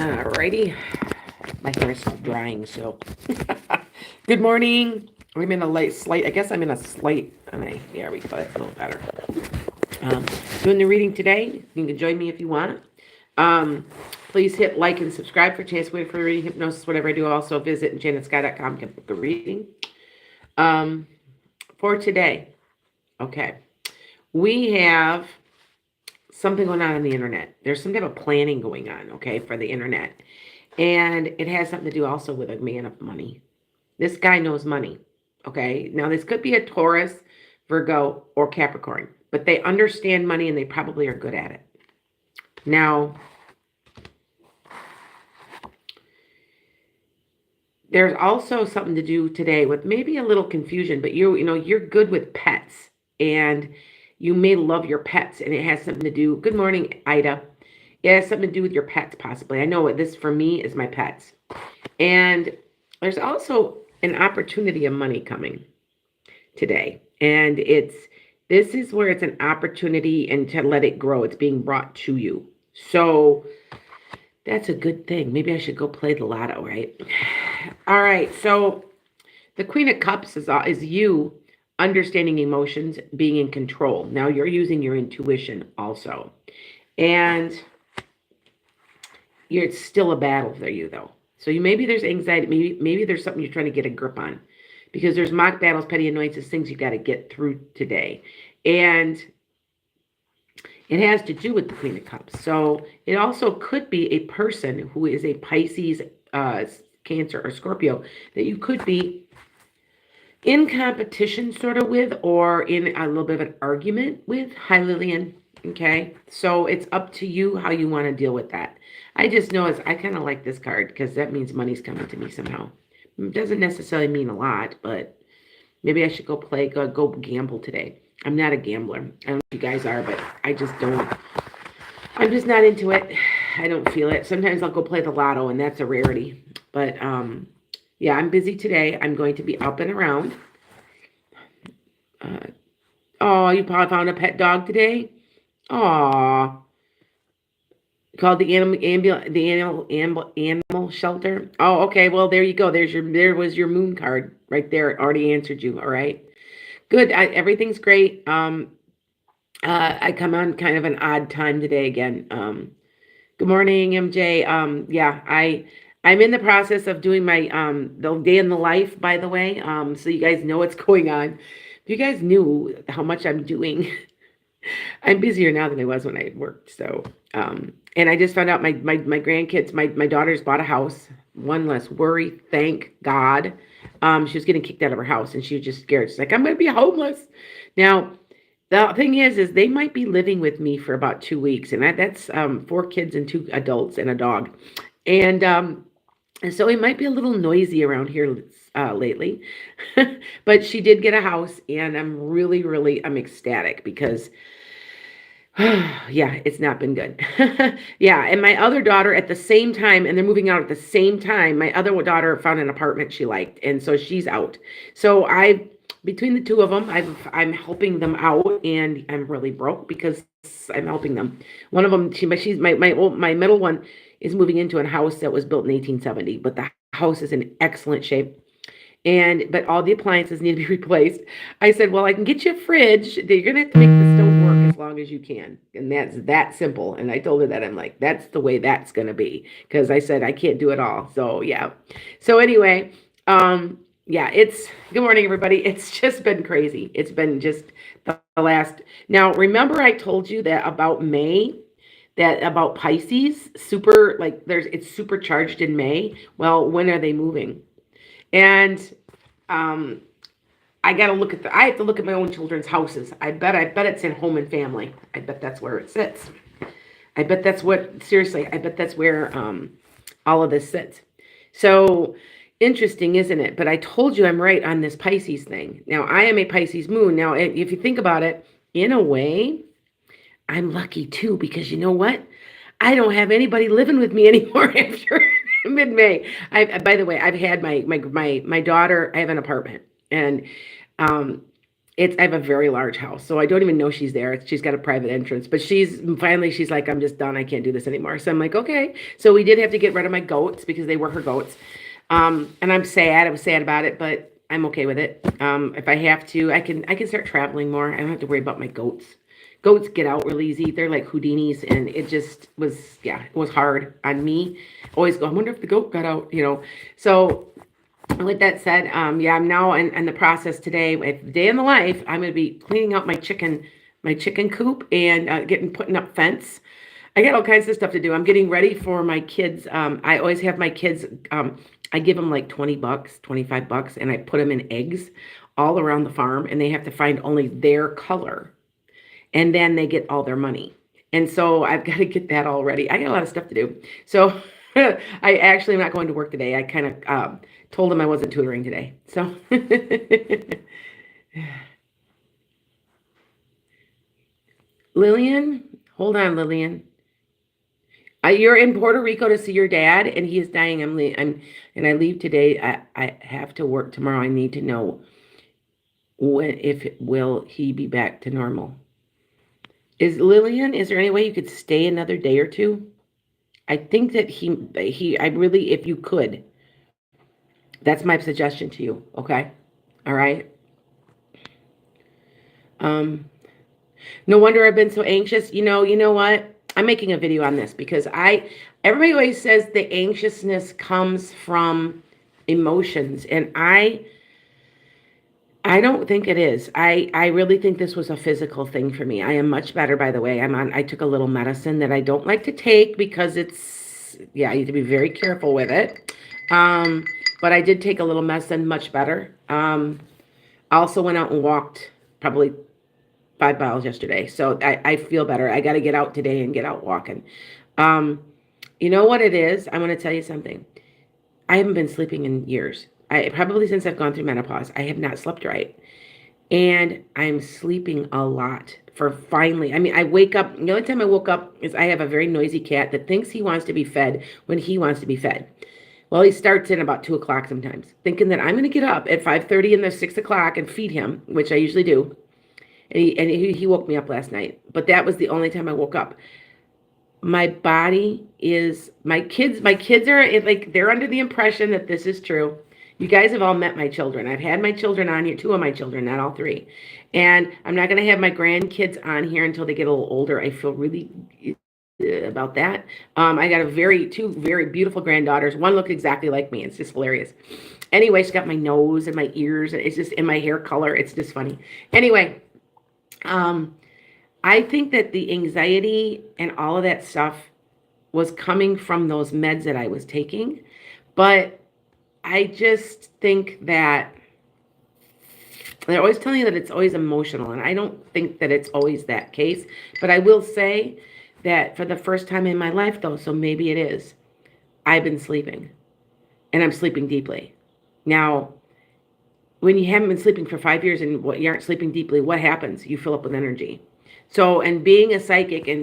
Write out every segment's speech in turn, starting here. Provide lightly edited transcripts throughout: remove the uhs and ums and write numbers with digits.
Alrighty. My hair is drying, so. Good morning. I'm in a slight, I guess I'm in a slight, there we go, that's a little better. Um, Doing the reading today. You can join me if you want. Um, Please hit like and subscribe for chance to win for reading, hypnosis, whatever I do. Also visit enchantedskye.com to book a reading. For today, okay, we have something going on the internet. There's some type of planning going on, okay, for the internet. And it has something to do also with a man of money. This guy knows money, okay? Now, this could be a Taurus, Virgo, or Capricorn, but they understand money and they probably are good at it. Now, there's also something to do today with maybe a little confusion, but you're good with pets and you may love your pets and it has something to do. Good morning, Ida. It has something to do with your pets, possibly. I know this for me is my pets. And there's also an opportunity of money coming today. And this is where it's an opportunity and to let it grow. It's being brought to you. So that's a good thing. Maybe I should go play the lotto, right? All right. So the Queen of Cups is you understanding emotions, being in control. Now you're using your intuition also. And it's still a battle for you, though. So maybe there's anxiety. Maybe there's something you're trying to get a grip on, because there's mock battles, petty annoyances, things you got to get through today, and it has to do with the Queen of Cups. So it also could be a person who is a Pisces, Cancer, or Scorpio that you could be in competition sort of with, or in a little bit of an argument with. Hi, Lillian. Okay, so it's up to you how you want to deal with that. I just know I kind of like this card because that means money's coming to me somehow. It doesn't necessarily mean a lot, but maybe I should go gamble today. I'm not a gambler. I don't know if you guys are, but I just don't. I'm just not into it. I don't feel it. Sometimes I'll go play the lotto, and that's a rarity. But yeah, I'm busy today. I'm going to be up and around. Oh, you probably found a pet dog today? Aw. Called the animal shelter. Oh, okay. Well, there you go. There was your moon card right there. It already answered you. All right. Good. Everything's great. I come on kind of an odd time today again. Good morning, MJ. Yeah, I'm in the process of doing my the day in the life, by the way. So you guys know what's going on. If you guys knew how much I'm doing, I'm busier now than I was when I worked. So, and I just found out my grandkids, my daughters bought a house. One less worry, thank God. She was getting kicked out of her house and she was just scared. She's like, I'm going to be homeless. Now, the thing is they might be living with me for about 2 weeks. And that's 4 kids and 2 adults and a dog. And so it might be a little noisy around here lately. But she did get a house and I'm ecstatic because yeah, it's not been good. Yeah, and my other daughter at the same time, and they're moving out at the same time, my other daughter found an apartment she liked, and so she's out. So between the two of them, I'm helping them out, and I'm really broke because I'm helping them. One of them, she's my middle one is moving into a house that was built in 1870, but the house is in excellent shape. But all the appliances need to be replaced. I said, well, I can get you a fridge. You're going to have to make the stove work as long as you can. And that's that simple. And I told her that. I'm like, that's the way that's going to be. Because I said, I can't do it all. So, yeah. So, anyway, yeah, good morning, everybody. It's just been crazy. It's been just the last. Now, remember I told you that about May? That about Pisces? It's supercharged in May. Well, when are they moving? And I got to look at I have to look at my own children's houses. I bet it's in Home and Family. I bet that's where it sits. I bet that's where all of this sits. So interesting, isn't it? But I told you I'm right on this Pisces thing. Now, I am a Pisces moon. Now, if you think about it, in a way, I'm lucky too, because you know what? I don't have anybody living with me anymore after mid-May. By the way, I've had my daughter. I have an apartment, and I have a very large house, so I don't even know she's there. She's got a private entrance, but she's like, I'm just done. I can't do this anymore. So I'm like, okay. So we did have to get rid of my goats because they were her goats. And I'm sad. I was sad about it, but I'm okay with it. If I have to, I can start traveling more. I don't have to worry about my goats. Goats get out real easy. They're like Houdinis, and it just was, yeah, it was hard on me. Always go, I wonder if the goat got out, So with that said, yeah, I'm now in the process today. With the day in the life, I'm going to be cleaning out my chicken coop and putting up fence. I got all kinds of stuff to do. I'm getting ready for my kids. I always have my kids. I give them like $20, $25, and I put them in eggs all around the farm, and they have to find only their color, and then they get all their money. And so I've got to get that all ready. I got a lot of stuff to do. So I actually am not going to work today. I kind of told them I wasn't tutoring today. So Lillian, hold on, Lillian. You're in Puerto Rico to see your dad, and he is dying. And I leave today. I have to work tomorrow. I need to know when, if will he be back to normal. Is there any way you could stay another day or two? I think that I really, if you could, that's my suggestion to you. Okay. All right. Um, no wonder I've been so anxious. You know what? I'm making a video on this because everybody always says the anxiousness comes from emotions, and I don't think it is. I really think this was a physical thing for me. I am much better, by the way. I took a little medicine that I don't like to take because yeah, you have to be very careful with it. Um, but I did take a little medicine, much better. I also went out and walked probably 5 miles yesterday. So I feel better. I got to get out today and get out walking. Um, you know what it is? I'm going to tell you something. I haven't been sleeping in years. Probably since I've gone through menopause, I have not slept right. And I'm sleeping a lot for finally. I mean, I wake up. The only time I woke up is I have a very noisy cat that thinks he wants to be fed when he wants to be fed. Well, he starts in about 2 o'clock sometimes, thinking that I'm going to get up at 5:30 and the 6 o'clock and feed him, which I usually do. And he woke me up last night, but that was the only time I woke up. My body is my kids are like they're under the impression that this is true. You guys have all met my children. I've had my children on here, two of my children, not all three. And I'm not going to have my grandkids on here until they get a little older. I feel really about that. I got two very beautiful granddaughters. One looked exactly like me. It's just hilarious. Anyway, she's got my nose and my ears, and it's just in my hair color. It's just funny. Anyway, um, I think that the anxiety and all of that stuff was coming from those meds that I was taking. But I just think that they're always telling you that it's always emotional. And I don't think that it's always that case. But I will say that for the first time in my life, though, so maybe it is, I've been sleeping and I'm sleeping deeply. Now, when you haven't been sleeping for 5 years and you aren't sleeping deeply, what happens? You fill up with energy. So, and being a psychic and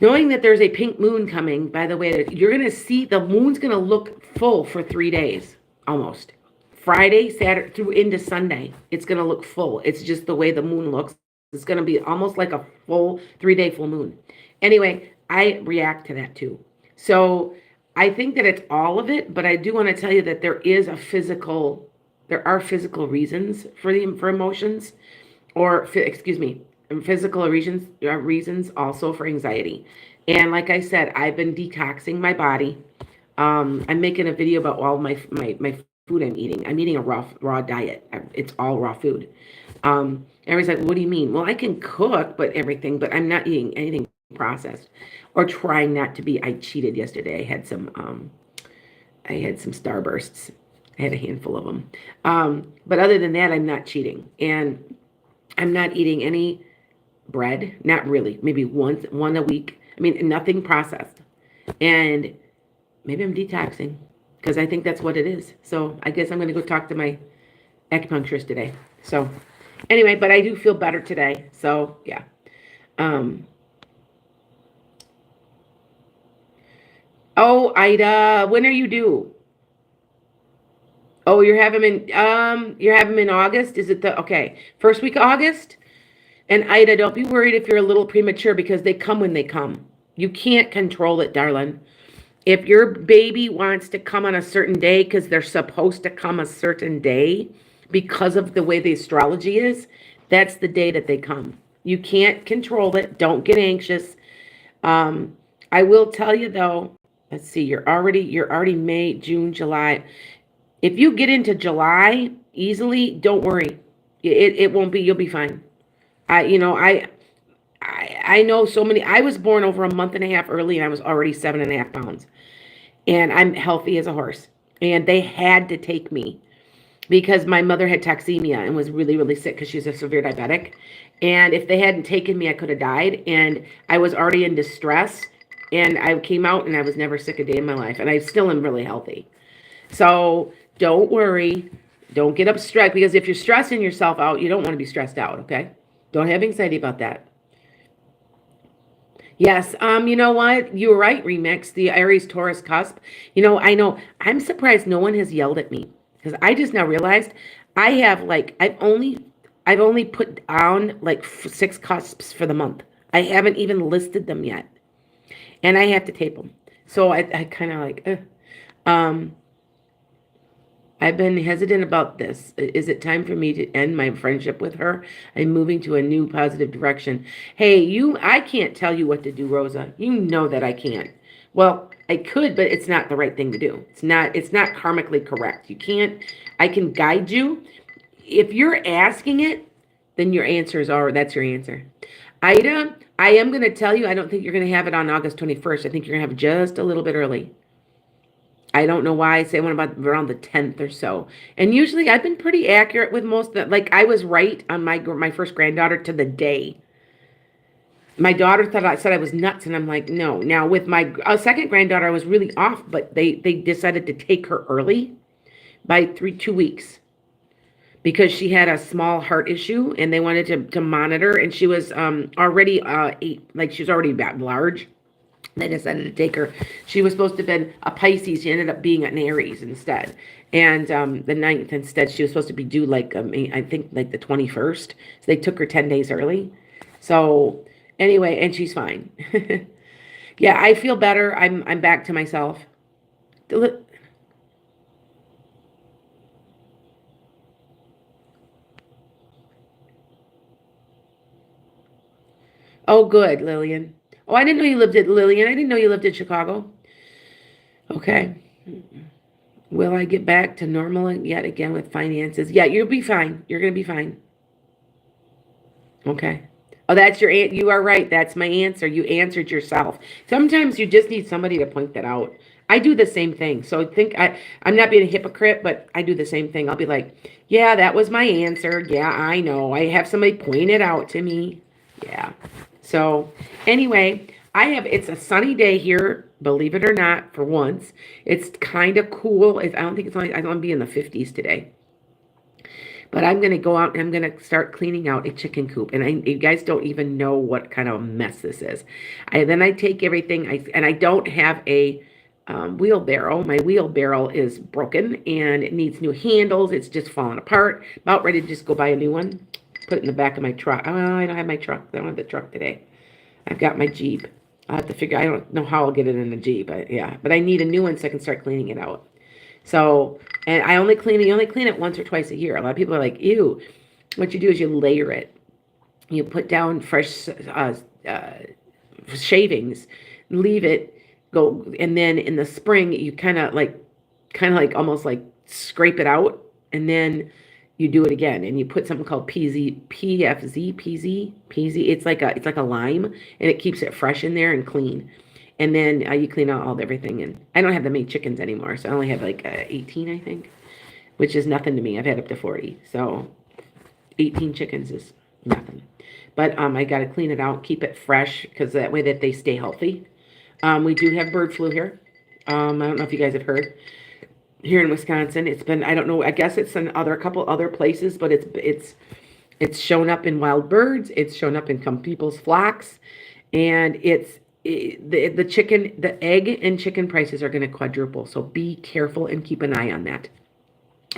knowing that there's a pink moon coming, by the way, that you're going to see the moon's going to look full for 3 days almost. Friday, Saturday, through into Sunday, it's going to look full. It's just the way the moon looks. It's going to be almost like a full 3 day full moon. Anyway, I react to that too. So I think that it's all of it, but I do want to tell you that there are physical reasons for emotions, or excuse me, physical reasons also for anxiety. And like I said, I've been detoxing my body. I'm making a video about all my food I'm eating. I'm eating a raw diet. It's all raw food. Everybody's like, what do you mean? Well, I can cook, but I'm not eating anything processed or trying not to be. I cheated yesterday. I had some Starbursts. I had a handful of them. But other than that, I'm not cheating. And I'm not eating any bread, not really, maybe one a week. I mean, nothing processed. And maybe I'm detoxing because I think that's what it is. So I guess I'm going to go talk to my acupuncturist today. So anyway, but I do feel better today. So yeah. Um, oh, Ida, when are you due? Oh, you're having them in August? Is it the okay, first week of August? And Ida, don't be worried if you're a little premature because they come when they come. You can't control it, darling. If your baby wants to come on a certain day because they're supposed to come a certain day because of the way the astrology is, that's the day that they come. You can't control it. Don't get anxious. Um, I will tell you though, let's see, you're already May, June, July. If you get into July easily, don't worry. It won't be, you'll be fine. I you know, I know so many. I was born over a month and a half early and I was already 7.5 pounds. And I'm healthy as a horse. And they had to take me because my mother had toxemia and was really, really sick because she's a severe diabetic. And if they hadn't taken me, I could have died. And I was already in distress. And I came out and I was never sick a day in my life. And I still am really healthy. So don't worry. Don't get upset because if you're stressing yourself out, you don't want to be stressed out, okay? Don't have anxiety about that. Yes, you know what? You were right, Remix, the Aries Taurus cusp. I know I'm surprised no one has yelled at me because I just now realized I have like I've only put down like six cusps for the month. I haven't even listed them yet, and I have to tape them. So I kind of like, um, I've been hesitant about this. Is it time for me to end my friendship with her? I'm moving to a new positive direction. Hey, I can't tell you what to do, Rosa. You know that I can't. Well, I could, but it's not the right thing to do. It's not karmically correct. You can't, I can guide you. If you're asking it, then your answers are, that's your answer. Ida, I am going to tell you, I don't think you're going to have it on August 21st. I think you're going to have it just a little bit early. I don't know why I say one about around the 10th or so. And usually I've been pretty accurate with most of that. Like I was right on my first granddaughter to the day. My daughter thought I said I was nuts, and I'm like, no. Now with my second granddaughter, I was really off, but they decided to take her early by 2 weeks because she had a small heart issue, and they wanted to monitor, and she was already like she was already that large. They decided to take her. She was supposed to have been a Pisces. She ended up being an Aries instead. And the 9th instead, she was supposed to be due like, I think like the 21st. So they took her 10 days early. So anyway, and she's fine. Yeah, I feel better. I'm back to myself. Oh, good, Lillian. Oh, I didn't know you lived in Lillian. I didn't know you lived in Chicago. Okay. Will I get back to normal yet again with finances? Yeah, you'll be fine. You're going to be fine. Okay. Oh, that's your you are right. That's my answer. You answered yourself. Sometimes you just need somebody to point that out. I do the same thing. So I'm not being a hypocrite, but I do the same thing. I'll be like, "Yeah, that was my answer. Yeah, I know. I have somebody point it out to me." Yeah. So, anyway, it's a sunny day here, believe it or not, for once. It's kind of cool. I don't think it's only I don't be in the 50s today. But I'm going to go out and I'm going to start cleaning out a chicken coop. And you guys don't even know what kind of a mess this is. Then I take everything, and I don't have a wheelbarrow. My wheelbarrow is broken and it needs new handles. It's just falling apart. About ready to just go buy a new one. Put it in the back of my truck. Oh, I don't have my truck. I don't have the truck today. I've got my Jeep. I'll have to figure, I don't know how I'll get it in the Jeep, but yeah. But I need a new one so I can start cleaning it out. So, and you only clean it once or twice a year. A lot of people are like, ew. What you do is you layer it. You put down fresh shavings, leave it go, and then in the spring you kind of like almost like scrape it out, and then you do it again, and you put something called PZ. It's like a lime, and it keeps it fresh in there and clean. And then you clean out all everything. And I don't have that many chickens anymore, so I only have like 18, I think, which is nothing to me. I've had up to 40, so 18 chickens is nothing. But I got to clean it out, keep it fresh, because that way that they stay healthy. We do have bird flu here. I don't know if you guys have heard. Here in Wisconsin, it's been, I don't know, I guess it's in a couple other places, but it's shown up in wild birds. It's shown up in some people's flocks, and the egg and chicken prices are going to quadruple. So be careful and keep an eye on that.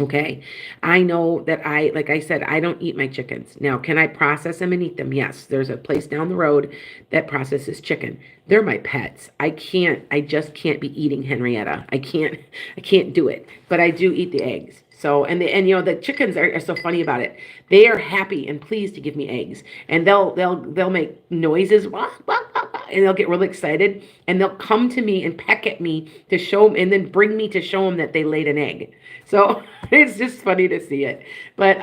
Okay. I know that like I said, I don't eat my chickens. Now, can I process them and eat them? Yes. There's a place down the road that processes chicken. They're my pets. I just can't be eating Henrietta. I can't do it. But I do eat the eggs. So, and the chickens are so funny about it. They are happy and pleased to give me eggs. And they'll make noises, wah, wah, wah, wah, and they'll get really excited. And they'll come to me and peck at me to show them, and then bring me to show them that they laid an egg. So it's just funny to see it. But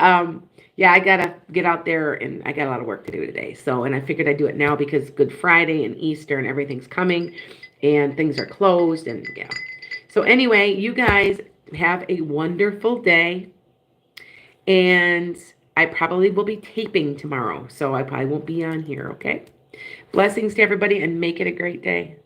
yeah, I gotta get out there, and I got a lot of work to do today. So, and I figured I'd do it now because Good Friday and Easter and everything's coming, and things are closed, and yeah. So anyway, you guys have a wonderful day, and I probably will be taping tomorrow, so I probably won't be on here. Okay. Blessings to everybody, and make it a great day.